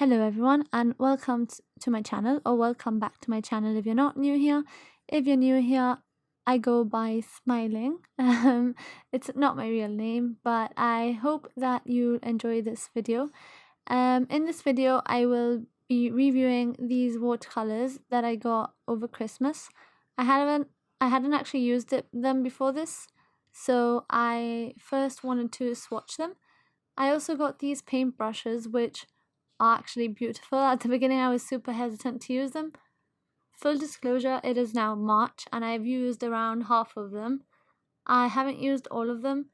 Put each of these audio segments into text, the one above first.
Hello everyone and welcome to my channel, or welcome back to my channel if you're not new here. If you're new here, I go by Smiling. It's not my real name, but I hope that you enjoy this video. In this video I will be reviewing these watercolors that I got over Christmas. I hadn't actually used them before this, so I first wanted to swatch them. I also got these paint brushes, which are actually beautiful. At the beginning I was super hesitant to use them. Full disclosure, it is now March and I've used around half of them. I haven't used all of them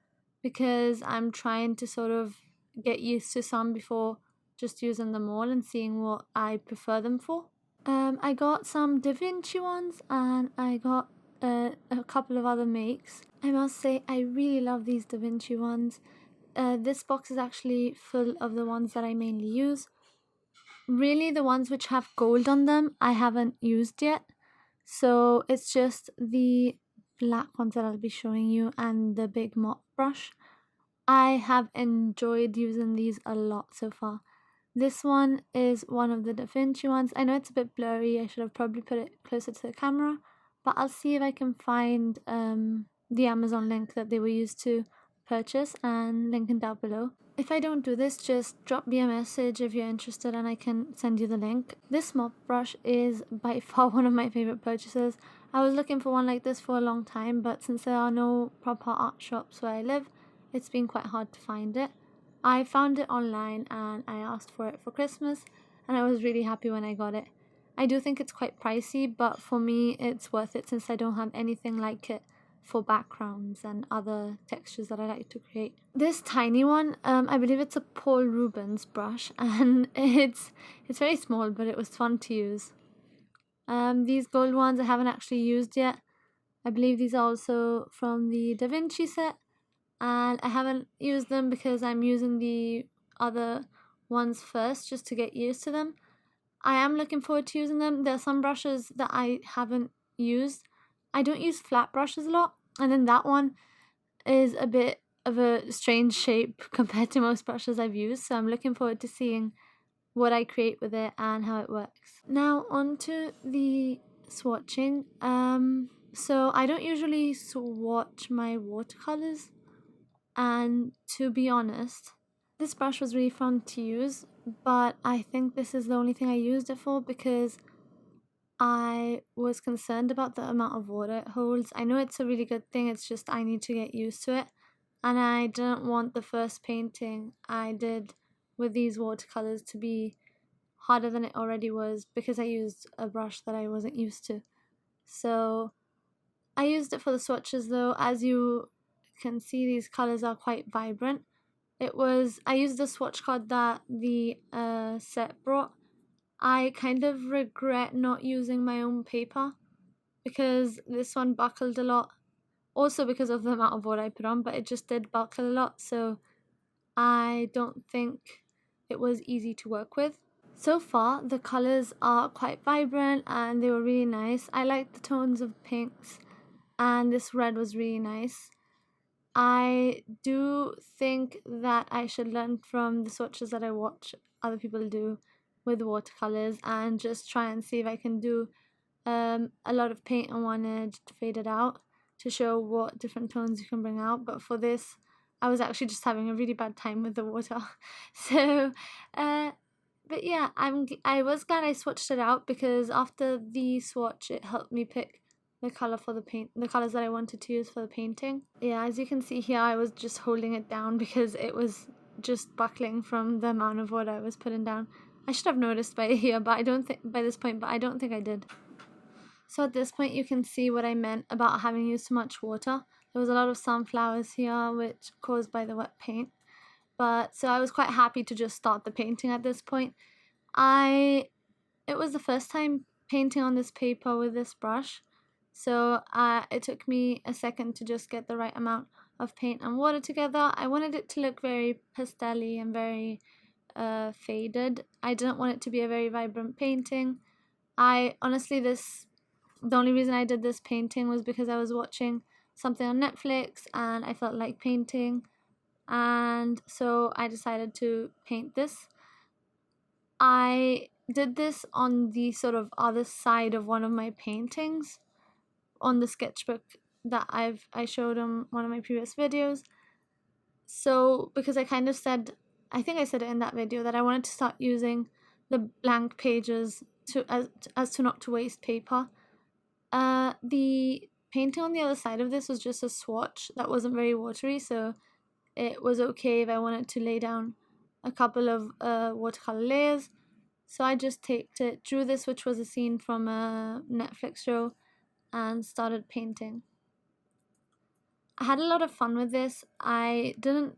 because I'm trying to sort of get used to some before just using them all and seeing what I prefer them for. I got some Da Vinci ones and I got a couple of other makes. I must say I really love these Da Vinci ones. This box is actually full of the ones that I mainly use. Really, the ones which have gold on them I haven't used yet, so it's just the black ones that I'll be showing you and the big mop brush. I have enjoyed using these a lot so far. This one is one of the Da Vinci ones. I know it's a bit blurry, I should have probably put it closer to the camera, but I'll see if I can find the Amazon link that they were used to purchase and link it down below. If I don't do this, just drop me a message if you're interested and I can send you the link. This mop brush is by far one of my favorite purchases. I was looking for one like this for a long time, but since there are no proper art shops where I live, it's been quite hard to find it. I found it online and I asked for it for Christmas and I was really happy when I got it. I do think it's quite pricey, but for me it's worth it since I don't have anything like it for backgrounds and other textures that I like to create. This tiny one, I believe it's a Paul Rubens brush and it's very small, but it was fun to use. These gold ones I haven't actually used yet. I believe these are also from the Da Vinci set and I haven't used them because I'm using the other ones first just to get used to them. I am looking forward to using them. There are some brushes that I haven't used. I don't use flat brushes a lot, and then that one is a bit of a strange shape compared to most brushes I've used, so I'm looking forward to seeing what I create with it and how it works. Now on to the swatching. So I don't usually swatch my watercolors, and to be honest, this brush was really fun to use, but I think this is the only thing I used it for because I was concerned about the amount of water it holds. I know it's a really good thing, it's just I need to get used to it. And I didn't want the first painting I did with these watercolors to be harder than it already was because I used a brush that I wasn't used to. So I used it for the swatches though. As you can see, these colors are quite vibrant. I used the swatch card that the set brought. I kind of regret not using my own paper because this one buckled a lot. Also because of the amount of water I put on, but it just did buckle a lot, so I don't think it was easy to work with. So far, the colors are quite vibrant and they were really nice. I liked the tones of pinks and this red was really nice. I do think that I should learn from the swatches that I watch other people do with watercolors and just try and see if I can do a lot of paint on one edge to fade it out to show what different tones you can bring out. But for this, I was actually just having a really bad time with the water. So, but yeah, I was glad I swatched it out because after the swatch, it helped me pick the color for the colors that I wanted to use for the painting. Yeah, as you can see here, I was just holding it down because it was just buckling from the amount of water I was putting down. I should have noticed by here, but I don't think by this point, but I don't think I did. So at this point you can see what I meant about having used too much water. There was a lot of sunflowers here, which caused by the wet paint. But so I was quite happy to just start the painting at this point. It was the first time painting on this paper with this brush, so it took me a second to just get the right amount of paint and water together. I wanted it to look very pastel-y and very faded. I didn't want it to be a very vibrant painting. The only reason I did this painting was because I was watching something on Netflix and I felt like painting, and so I decided to paint this. I did this on the sort of other side of one of my paintings on the sketchbook that I showed in one of my previous videos. So because I kind of said, I think I said it in that video, that I wanted to start using the blank pages to as to not to waste paper. The painting on the other side of this was just a swatch that wasn't very watery, so it was okay if I wanted to lay down a couple of watercolor layers. So I just taped it, drew this, which was a scene from a Netflix show, and started painting. I had a lot of fun with this. I didn't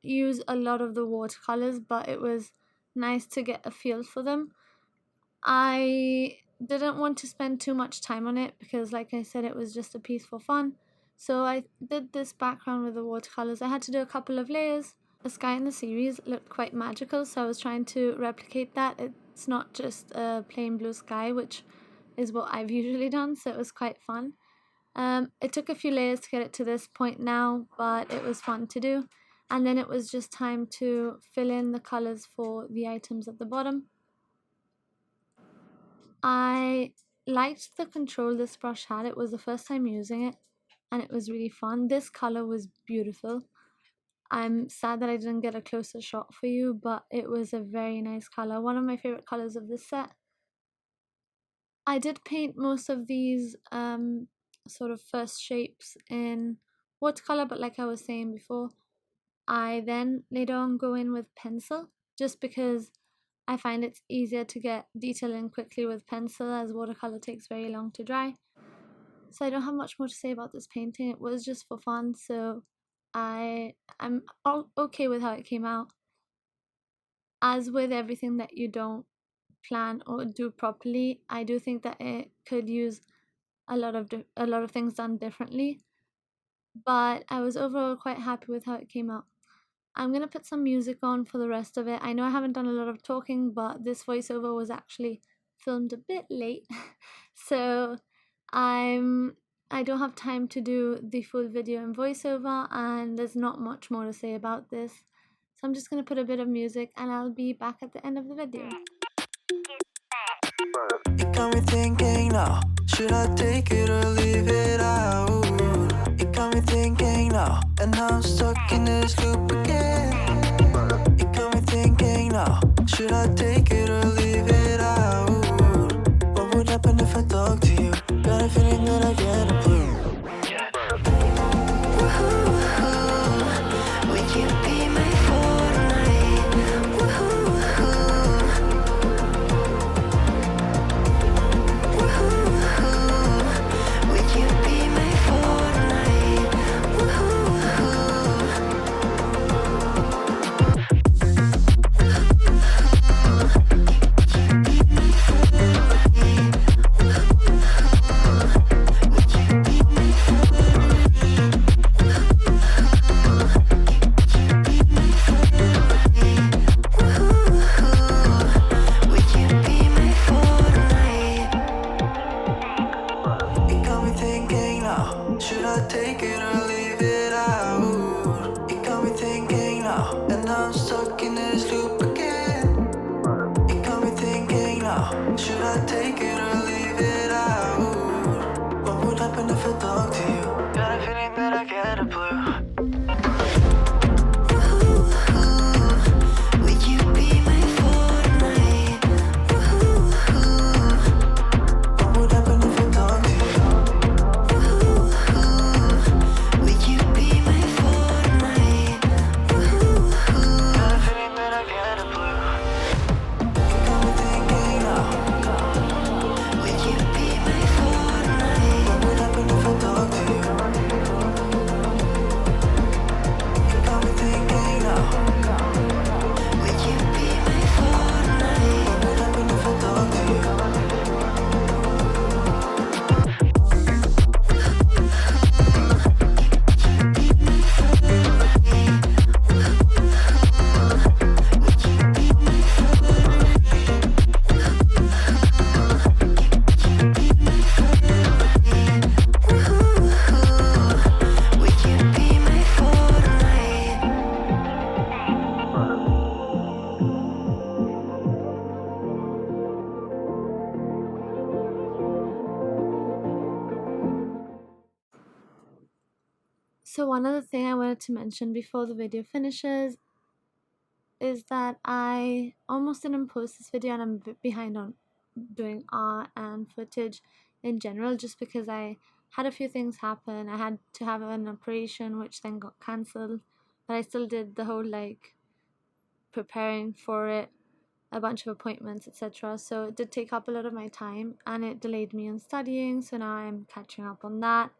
use a lot of the watercolors, but it was nice to get a feel for them. I didn't want to spend too much time on it because, like I said, it was just a piece for fun. So I did this background with the watercolors. I had to do a couple of layers. The sky in the series looked quite magical, so I was trying to replicate that. It's not just a plain blue sky, which is what I've usually done, so it was quite fun. It took a few layers to get it to this point now, but it was fun to do. And then it was just time to fill in the colors for the items at the bottom. I liked the control this brush had. It was the first time using it, and it was really fun. This color was beautiful. I'm sad that I didn't get a closer shot for you, but it was a very nice color. One of my favorite colors of this set. I did paint most of these sort of first shapes in watercolor, but like I was saying before, I then later on go in with pencil, just because I find it's easier to get detail in quickly with pencil, as watercolor takes very long to dry. So I don't have much more to say about this painting. It was just for fun, so I'm okay with how it came out. As with everything that you don't plan or do properly, I do think that it could use a lot of things done differently, but I was overall quite happy with how it came out. I'm gonna put some music on for the rest of it. I know I haven't done a lot of talking, but this voiceover was actually filmed a bit late, so I don't have time to do the full video in voiceover, and there's not much more to say about this. So I'm just gonna put a bit of music, and I'll be back at the end of the video. It got me thinking now, should I take it or leave it out? It got me thinking now, and now I'm stuck in this loop again. It got me thinking now, should I take it or leave it out? What would happen if I talk to you? Got a feeling that I get a clue. Would you be my Fortnite? Would you be my Fortnite? So one other thing I wanted to mention before the video finishes is that I almost didn't post this video, and I'm a bit behind on doing art and footage in general, just because I had a few things happen. I had to have an operation which then got cancelled, but I still did the whole like preparing for it, a bunch of appointments, etc. So it did take up a lot of my time, and it delayed me on studying, so now I'm catching up on that,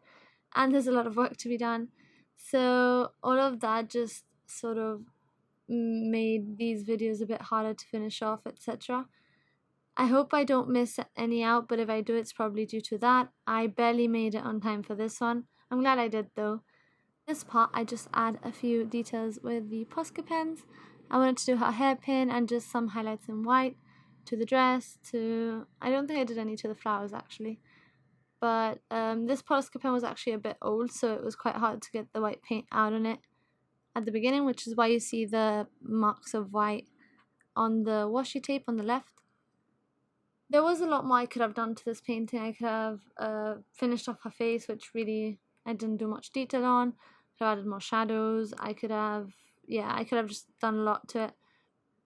and there's a lot of work to be done. So all of that just sort of made these videos a bit harder to finish off, etc. I hope I don't miss any out, but if I do, it's probably due to that. I barely made it on time for this one. I'm glad I did though. This part, I just add a few details with the Posca pens. I wanted to do her hairpin and just some highlights in white to the dress, to... I don't think I did any to the flowers actually. But this Posca pen was actually a bit old, so it was quite hard to get the white paint out on it at the beginning, which is why you see the marks of white on the washi tape on the left. There was a lot more I could have done to this painting. I could have finished off her face, which really I didn't do much detail on. I could have added more shadows. I could have just done a lot to it.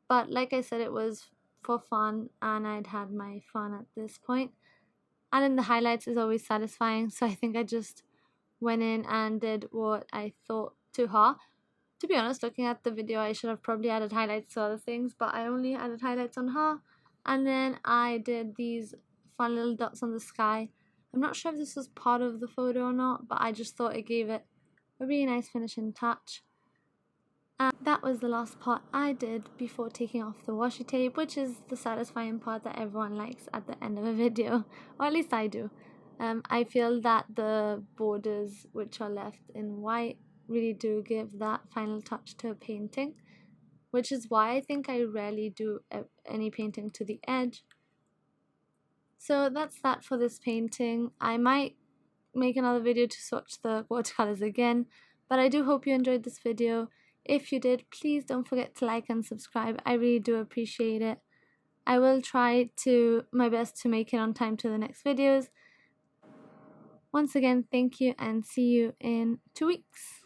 But like I said, it was for fun, and I'd had my fun at this point. And then the highlights is always satisfying, so I think I just went in and did what I thought to her. To be honest, looking at the video, I should have probably added highlights to other things, but I only added highlights on her. And then I did these fun little dots on the sky. I'm not sure if this was part of the photo or not, but I just thought it gave it a really nice finishing touch. And that was the last part I did before taking off the washi tape, which is the satisfying part that everyone likes at the end of a video, or at least I do. I feel that the borders, which are left in white, really do give that final touch to a painting, which is why I think I rarely do any painting to the edge. So that's that for this painting. I might make another video to swatch the watercolors again, but I do hope you enjoyed this video. If you did, please don't forget to like and subscribe. I really do appreciate it. I will try my best to make it on time to the next videos. Once again, thank you, and see you in 2 weeks.